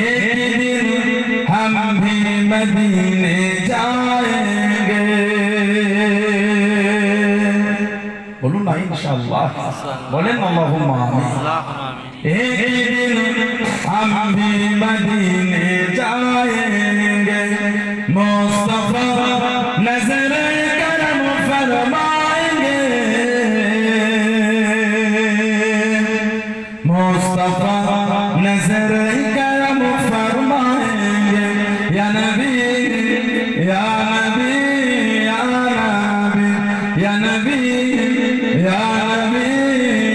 एक दिन हम भी मदीने जाएंगे बोलूं ना इंशाअल्लाह बोलें अल्लाहुम्मा एक दिन हम भी मदीने जाएंगे मुस्तफा नजर करम फरमाएंगे मुस्तफा नजर करम फरमाएंगे या नबी या नबी या नबी या नबी या नबी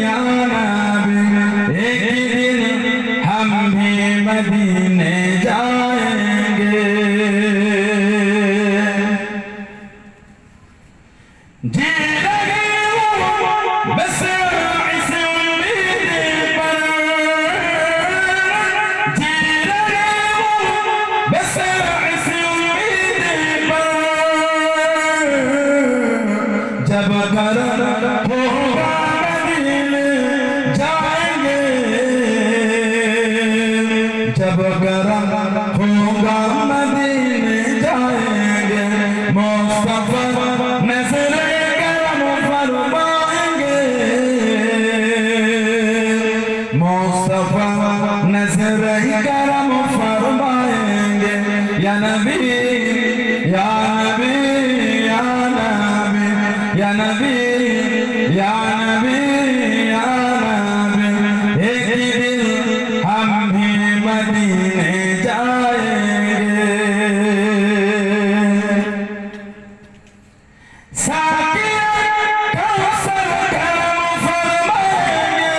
या नबी एक दिन हम भी मदीने जाएंगे जी लगी बस इस उम्मीद पर जी लगी बस इस उम्मीद पर जब घर होगा मदीने जाएंगे जब गरम होगा मदीने जाएंगे मुस्तफा नजर करम फरमाएंगे मुस्तफा नजर करम फरमाएंगे या नबी या नबी या नबी या नबी या नबी या नबी एक दिन हम भी मदीने जाएंगे साकिया कौसर करम फरमाएंगे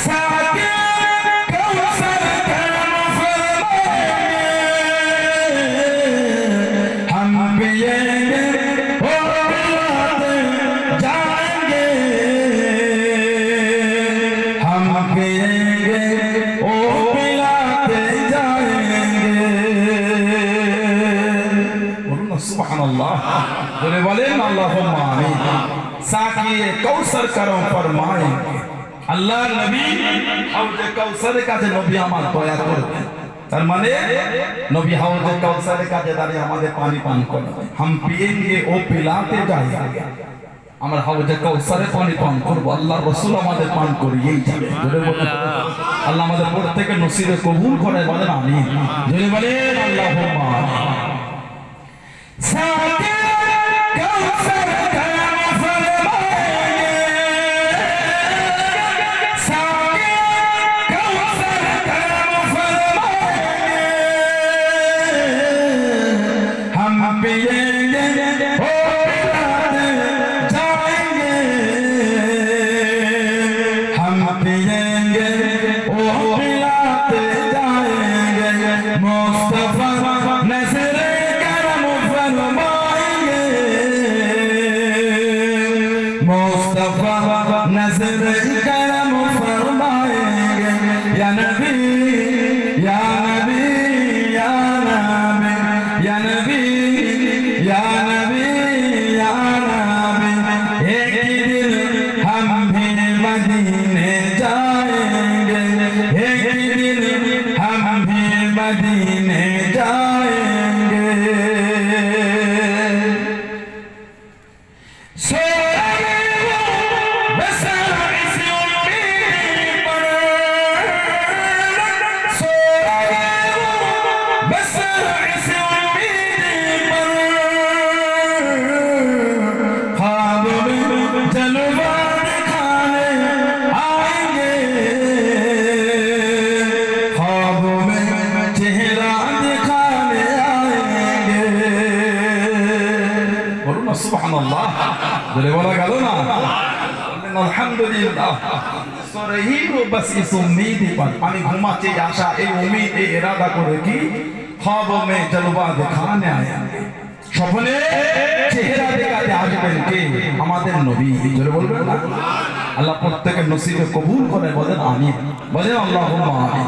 साकिया कौसर करम फरमाएंगे हम पिएंगे ओ पिलाते जाएंगे हम पिएंगे सुबहानल्लाह बोले बोले अल्लाहुम्मा आमीन साकिए कौसर करो फरमाएंगे अल्लाह नबी हाउजे कौसर কাছে নবী আমার দয়া করবে তার মানে নবী হাউজে কাউসারের কাছে দাঁড়িয়ে আমাদের পানি পান করাবে हम पिएंगे ओ पिलाते जाएंगे আমরা হাউজে কাউসারে পানি পান করব আল্লাহর রাসূল আমাদের পান করিয়েই যাবে জোরে বলুন আল্লাহ আমাদের প্রত্যেককে নসিবে কবুল করে বলেন আমিন জোরে বলেন আল্লাহুম্মা সাকে কাউসার কালাম ফরমায়েंगे সাকে কাউসার কালাম ফরমায়েंगे हम पिएंगे ओ बोले बोला गलो ना अल्हम्दुलिल्लाह सही हो बस इस उम्मीद पर আমি ঘুমাতে আশা এই উম্মিদ এই ইরাদা করে কি ख्वाबों में जलवा दिखाने आया স্বপ্নে চেহারা দেখাতে আসবেন কে আমাদের নবী জোরে বলবেন না আল্লাহ প্রত্যেকের নসিবে কবুল করে বলেন আমিন বলেন আল্লাহুম্মা আমিন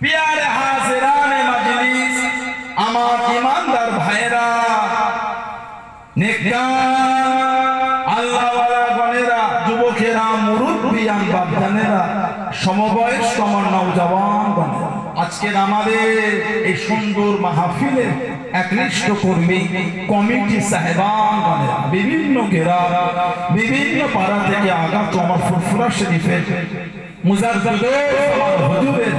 प्यारे हाजिरान मजलिस আমার ইমানদার ভাইরা নেককার আল্লাহওয়ালা গণেরা যুবকেরা মুরব্বিয়ান বাপজানেরা সমবয়স্ক আমার নওজওয়ান গণেরা আজকের আমাদের এই সুন্দর মাহফিলে একনিষ্ঠ কর্মী কমিটি সাহেবান গণেরা বিভিন্ন ঘেরা বিভিন্ন পাড়া থেকে আগত আমার ফুরফুরা শরীফের মুজাদ্দিদ আমার হুজুরের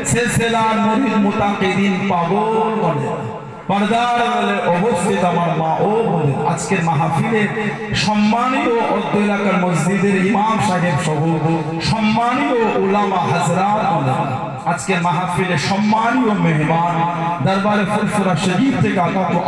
সিলসিলার মুরিদ মুতাকিদিন পাগল গণেরা পর্দার আড়ালে অবস্থিত আমার মা ও বোনেরা আজকের মাহফিলে সম্মানীয় অত্র এলাকার মসজিদের ইমাম সাহেব সহ সম্মানীয় উলামা হযরত গণেরা আজকের মাহফিলে সম্মানীয় মেহমান দরবারে ফুরফুরা শরীফ থেকে আগত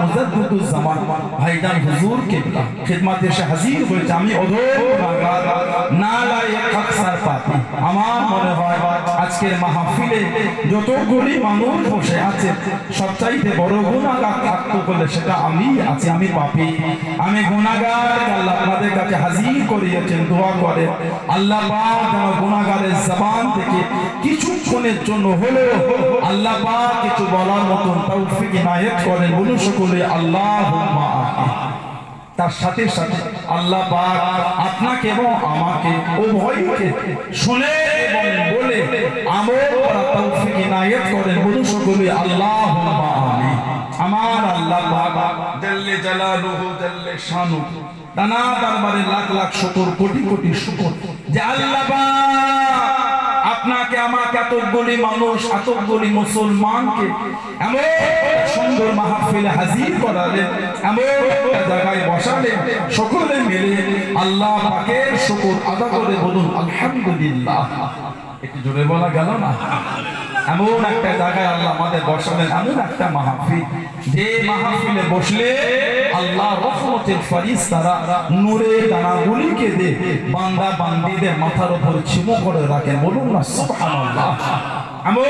মুজাদ্দিদুজ জামান ভাইজান হুজুর কিবলা খিদমতে এসে হাজির হয়েছে আমি অধম গুনাহগার নালায়েক আকসার পাপী আমার মনে হয় আজকের মাহফিলে যতগুলি মানুষ বসে আছে সবচাইতে বড় গুনাহগার থাকতো বলে সেটা আমি আছি আমি পাপী আমি গুনাহগার আল্লাহ আপনাদের কাছে হাজির করিয়েছেন দোয়া করে আল্লাহ পাক যেন গুনাহগারের জবান থেকে কিছুক্ষণের জন্য হলেও আল্লাহ পাক কিছু বলার মতন তৌফিক ইনায়েত করেন বলুন সকলে আল্লাহুম্মা আমিন তার সাথে সাথে আল্লাহ পাক আপনাকে এবং আমাকে উভয়কে শুনে এবং বলে আমল করার তৌফিক ইনায়েত করেন বলুন সকলে আল্লাহুম্মা আমিন আমার আল্লাহ পাক জাল্লে জালালুহু জাল্লে শানুহু দানা দরবারে লাখ লাখ শুকর কোটি কোটি শুকর যে আল্লাহ পাক আপনাকে আমাকে এতগুলি মানুষ এতগুলি মুসলমানকে এমন সুন্দর মাহফিলে হাজির করালেন এমন একটা জায়গায় বসালেন সকলে মিলে আল্লাহ পাকের শুকর আদা করে বলুন আলহামদুলিল্লাহ একটু জোরে বলা গেল না এমন একটা জায়গায় আল্লাহ আমাদের বসালেন এমন একটা মাহফিল যে মাহফিলে বসলে আল্লাহ রহমতের ফেরেশতারা নূরের দানাগুলিকে দে বান্দা বান্দীদের মাথার উপর ছিমো করে রাখেন বলুন না সুবহানাল্লাহ এমন